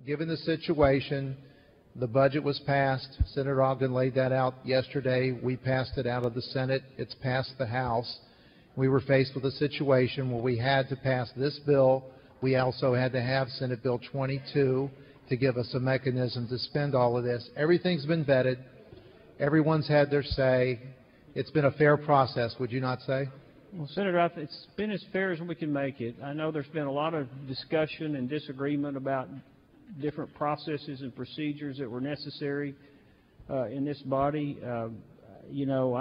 given the situation, the budget was passed. Senator Ogden laid that out yesterday. We passed it out of the Senate. It's passed the House. We were faced with a situation where we had to pass this bill. We also had to have Senate Bill 22 to give us a mechanism to spend all of this. Everything's been vetted. Everyone's had their say. It's been a fair process, would you not say? Well, Senator, it's been as fair as we can make it. I know there's been a lot of discussion and disagreement about different processes and procedures that were necessary in this body. You know,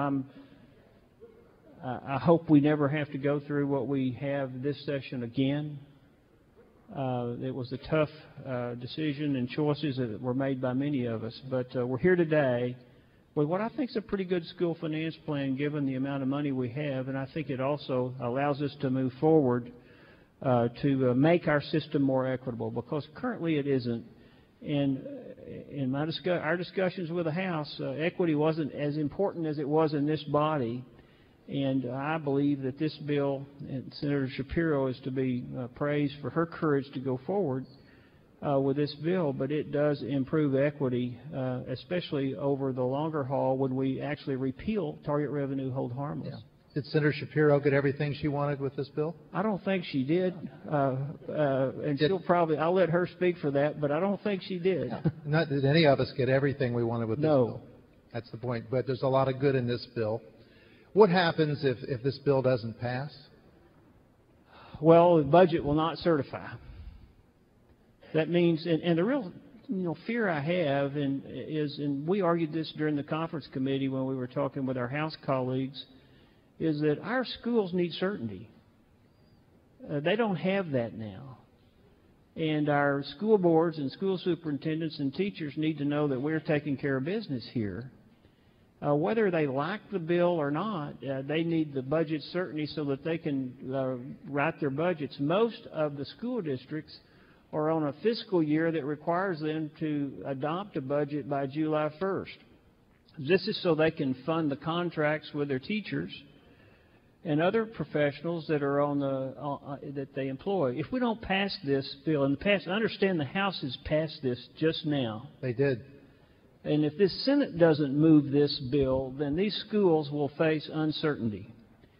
I hope we never have to go through what we have this session again. It was a tough decision and choices that were made by many of us, but we're here today with what I think is a pretty good school finance plan given the amount of money we have, and I think it also allows us to move forward to make our system more equitable, because currently it isn't. And in our discussions with the House, equity wasn't as important as it was in this body. And I believe that this bill, and Senator Shapiro is to be praised for her courage to go forward with this bill, but it does improve equity, especially over the longer haul when we actually repeal target revenue hold harmless. Yeah. Did Senator Shapiro get everything she wanted with this bill? I don't think she did, and she'll probably, I'll let her speak for that, but I don't think she did. Yeah. Not did any of us get everything we wanted with this bill. No. That's the point, but there's a lot of good in this bill. What happens if this bill doesn't pass? Well, the budget will not certify. That means, and the real fear I have is, and we argued this during the conference committee when we were talking with our House colleagues, is that our schools need certainty. They don't have that now. And our school boards and school superintendents and teachers need to know that we're taking care of business here. Whether they like the bill or not, they need the budget certainty so that they can write their budgets. Most of the school districts are on a fiscal year that requires them to adopt a budget by July 1st. This is so they can fund the contracts with their teachers and other professionals that are on that they employ. If we don't pass this bill in the past, I understand the House has passed this just now. They did. And if this Senate doesn't move this bill, then these schools will face uncertainty,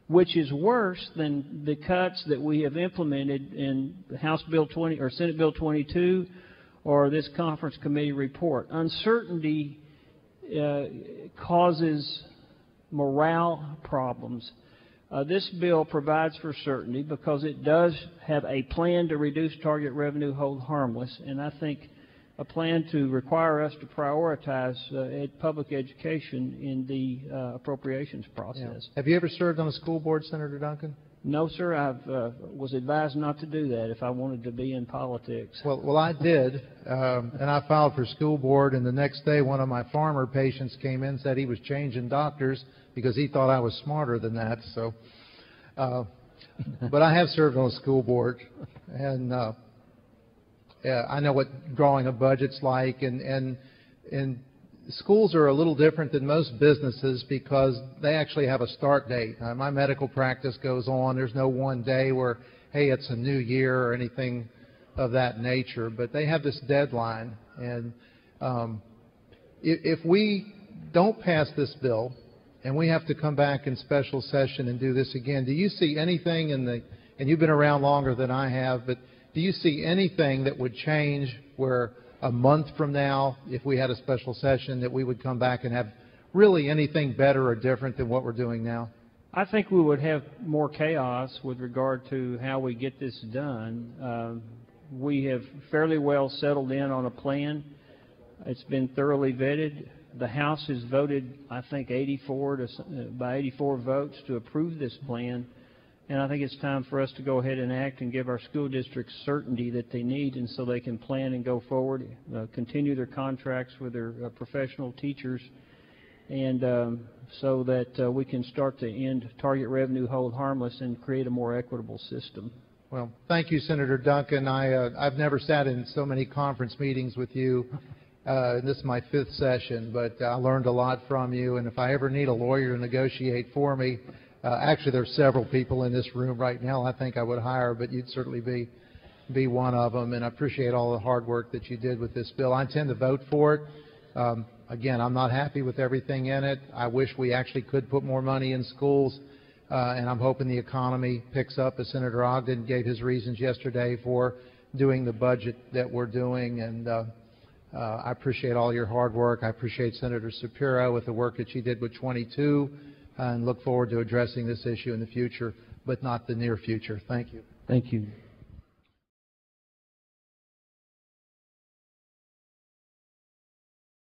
which is worse than the cuts that we have implemented in House Bill 20 or Senate Bill 22 or this conference committee report. Uncertainty causes morale problems. This bill provides for certainty because it does have a plan to reduce target revenue hold harmless, and I think a plan to require us to prioritize public education in the appropriations process. Yeah. Have you ever served on a school board, Senator Duncan? No, sir. I was advised not to do that if I wanted to be in politics. Well, I did, and I filed for school board, and the next day one of my farmer patients came in and said he was changing doctors because he thought I was smarter than that. So, but I have served on a school board, and I know what drawing a budget's like, and schools are a little different than most businesses because they actually have a start date. My medical practice goes on. There's no one day where, hey, it's a new year or anything of that nature, but they have this deadline. And if we don't pass this bill and we have to come back in special session and do this again, do you see anything in the, and you've been around longer than I have, but do you see anything that would change where a month from now, if we had a special session, that we would come back and have really anything better or different than what we're doing now? I think we would have more chaos with regard to how we get this done. We have fairly well settled in on a plan. It's been thoroughly vetted. The House has voted, I think, by 84 votes to approve this plan. And I think it's time for us to go ahead and act and give our school districts certainty that they need, and so they can plan and go forward, continue their contracts with their professional teachers, and so that we can start to end target revenue hold harmless and create a more equitable system. Well, thank you, Senator Duncan. I've never sat in so many conference meetings with you. This is my 5th session, but I learned a lot from you, and if I ever need a lawyer to negotiate for me, actually, there's several people in this room right now I think I would hire, but you'd certainly be be one of them, and I appreciate all the hard work that you did with this bill. I intend to vote for it. Again, I'm not happy with everything in it. I wish we actually could put more money in schools, and I'm hoping the economy picks up, as Senator Ogden gave his reasons yesterday for doing the budget that we're doing. And I appreciate all your hard work. I appreciate Senator Shapiro with the work that she did with 22, and look forward to addressing this issue in the future, but not the near future. Thank you. Thank you.